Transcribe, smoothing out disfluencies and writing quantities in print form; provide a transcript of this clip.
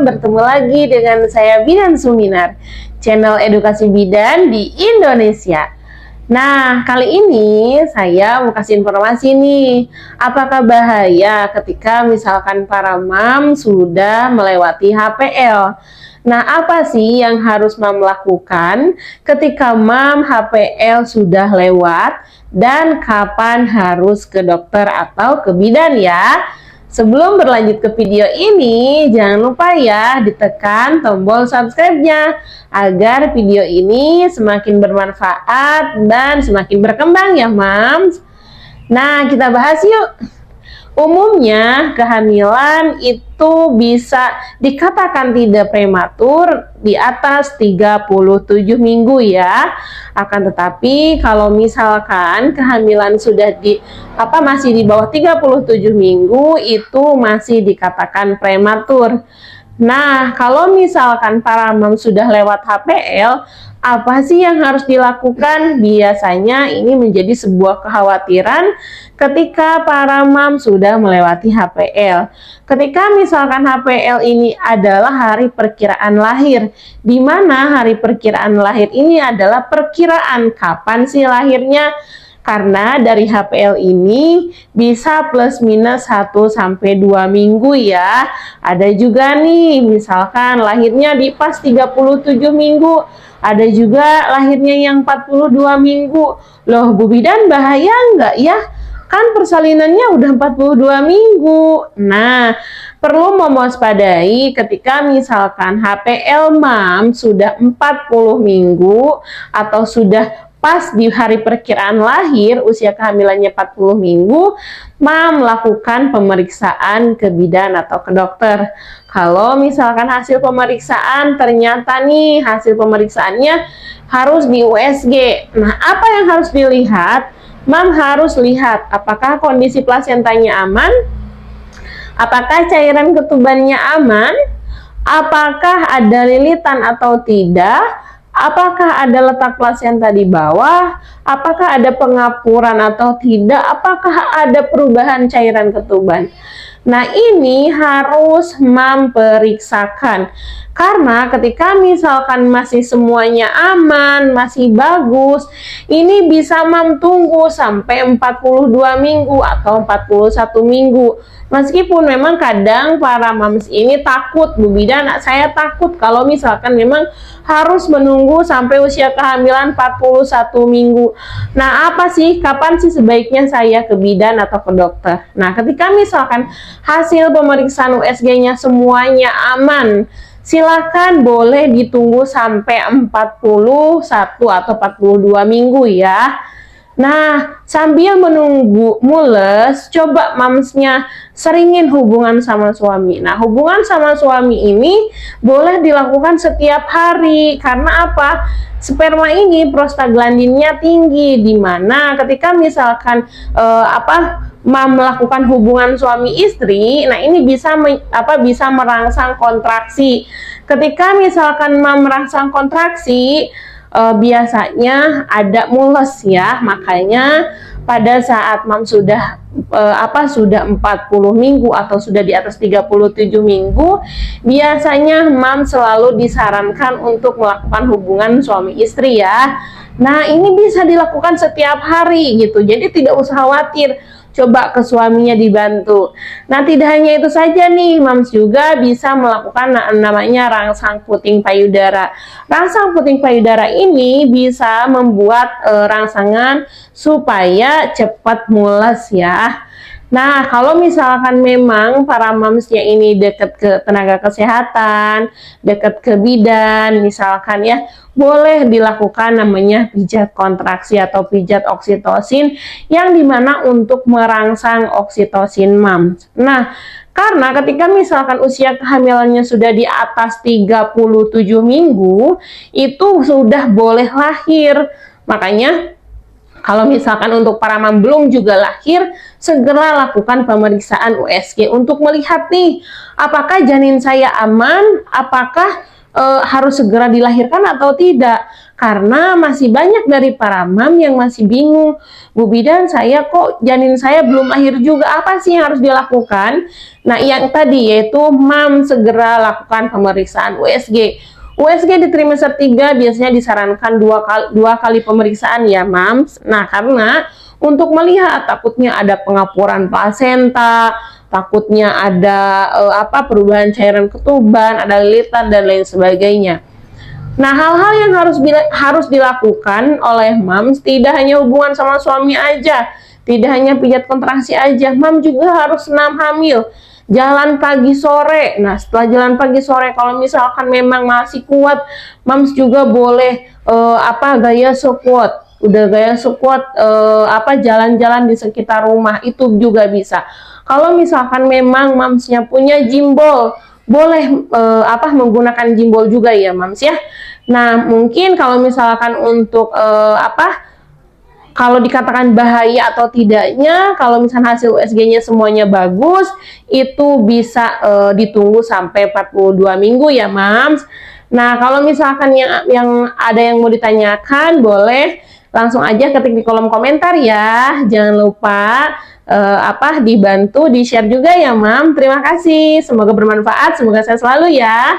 bertemu lagi dengan saya Bidan Suminar, channel edukasi bidan di Indonesia. Nah, kali ini saya mau kasih informasi nih, apakah bahaya ketika misalkan para mam sudah melewati HPL? Nah, apa sih yang harus mam lakukan ketika mam HPL sudah lewat dan kapan harus ke dokter atau ke bidan ya? Sebelum berlanjut ke video ini, jangan lupa ya ditekan tombol subscribe-nya agar video ini semakin bermanfaat dan semakin berkembang ya, Mams. Nah, kita bahas yuk. Umumnya kehamilan itu bisa dikatakan tidak prematur di atas 37 minggu ya. Akan tetapi kalau misalkan kehamilan sudah masih di bawah 37 minggu itu masih dikatakan prematur. Nah, kalau misalkan para mam sudah lewat HPL, apa sih yang harus dilakukan? Biasanya ini menjadi sebuah kekhawatiran ketika para mam sudah melewati HPL. Ketika misalkan HPL ini adalah hari perkiraan lahir, di mana hari perkiraan lahir ini adalah perkiraan kapan sih lahirnya? Karena dari HPL ini bisa plus minus 1 sampai 2 minggu ya. Ada juga nih misalkan lahirnya di pas 37 minggu. Ada juga lahirnya yang 42 minggu. Loh Bu Bidan, bahaya nggak ya? Kan persalinannya udah 42 minggu. Nah, perlu mewaspadai ketika misalkan HPL mam sudah 40 minggu atau sudah pas di hari perkiraan lahir, usia kehamilannya 40 minggu, mam lakukan pemeriksaan ke bidan atau ke dokter. Kalau misalkan hasil pemeriksaan ternyata nih hasil pemeriksaannya harus di USG. Nah, apa yang harus dilihat? Mam harus lihat apakah kondisi plasentanya aman, apakah cairan ketubannya aman, apakah ada lilitan atau tidak, apakah ada letak plasenta di bawah, apakah ada pengapuran atau tidak, apakah ada perubahan cairan ketuban. Nah, ini harus mam periksakan. Karena ketika misalkan masih semuanya aman, masih bagus, ini bisa mam tunggu sampai 42 minggu atau 41 minggu. Meskipun memang kadang para mams ini takut, Bu Bidan, saya takut kalau misalkan memang harus menunggu sampai usia kehamilan 41 minggu. Nah, apa sih, kapan sih sebaiknya saya ke bidan atau ke dokter? Nah, ketika misalkan hasil pemeriksaan USG-nya semuanya aman, silakan boleh ditunggu sampai 41 atau 42 minggu ya. Nah, sambil menunggu mules, coba mamsnya seringin hubungan sama suami. Nah, hubungan sama suami ini boleh dilakukan setiap hari. Karena apa? Sperma ini prostaglandinnya tinggi, dimana ketika misalkan mam melakukan hubungan suami istri, nah ini bisa bisa merangsang kontraksi. Ketika misalkan mam merangsang kontraksi, biasanya ada mules ya. Makanya pada saat mam sudah sudah 40 minggu atau sudah di atas 37 minggu, biasanya mam selalu disarankan untuk melakukan hubungan suami istri ya. Nah, ini bisa dilakukan setiap hari gitu. Jadi tidak usah khawatir. Coba ke suaminya dibantu. Nah, tidak hanya itu saja nih, mams juga bisa melakukan namanya rangsang puting payudara. Rangsang puting payudara ini bisa membuat rangsangan supaya cepat mules ya. Nah, kalau misalkan memang para mamsnya ini dekat ke tenaga kesehatan, dekat ke bidan, misalkan ya, boleh dilakukan namanya pijat kontraksi atau pijat oksitosin, yang dimana untuk merangsang oksitosin mams. Nah, karena ketika misalkan usia kehamilannya sudah di atas 37 minggu, itu sudah boleh lahir. Makanya kalau misalkan untuk para mam belum juga lahir, segera lakukan pemeriksaan USG untuk melihat nih, apakah janin saya aman, apakah harus segera dilahirkan atau tidak. Karena masih banyak dari para mam yang masih bingung, Bu Bidan, saya kok janin saya belum lahir juga, apa sih yang harus dilakukan? Nah, yang tadi yaitu mam segera lakukan pemeriksaan USG. USG di trimester 3 biasanya disarankan dua kali pemeriksaan ya, Mams. Nah, karena untuk melihat takutnya ada pengapuran plasenta, takutnya ada perubahan cairan ketuban, ada lilitan dan lain sebagainya. Nah, hal-hal yang harus dilakukan oleh Mams tidak hanya hubungan sama suami aja, tidak hanya pijat kontraksi aja, Mam juga harus senam hamil, jalan pagi sore. Nah, setelah jalan pagi sore, kalau misalkan memang masih kuat, Mams juga boleh gaya squat. Udah gaya squat, jalan-jalan di sekitar rumah itu juga bisa. Kalau misalkan memang Mamsnya punya gym ball, boleh menggunakan gym ball juga ya, Mams ya. Nah, mungkin kalau misalkan untuk kalau dikatakan bahaya atau tidaknya, kalau misalnya hasil USG-nya semuanya bagus, itu bisa ditunggu sampai 42 minggu ya, Mams. Nah, kalau misalkan yang ada yang mau ditanyakan, boleh langsung aja ketik di kolom komentar ya. Jangan lupa dibantu di-share juga ya, Mam. Terima kasih. Semoga bermanfaat, semoga sehat selalu ya.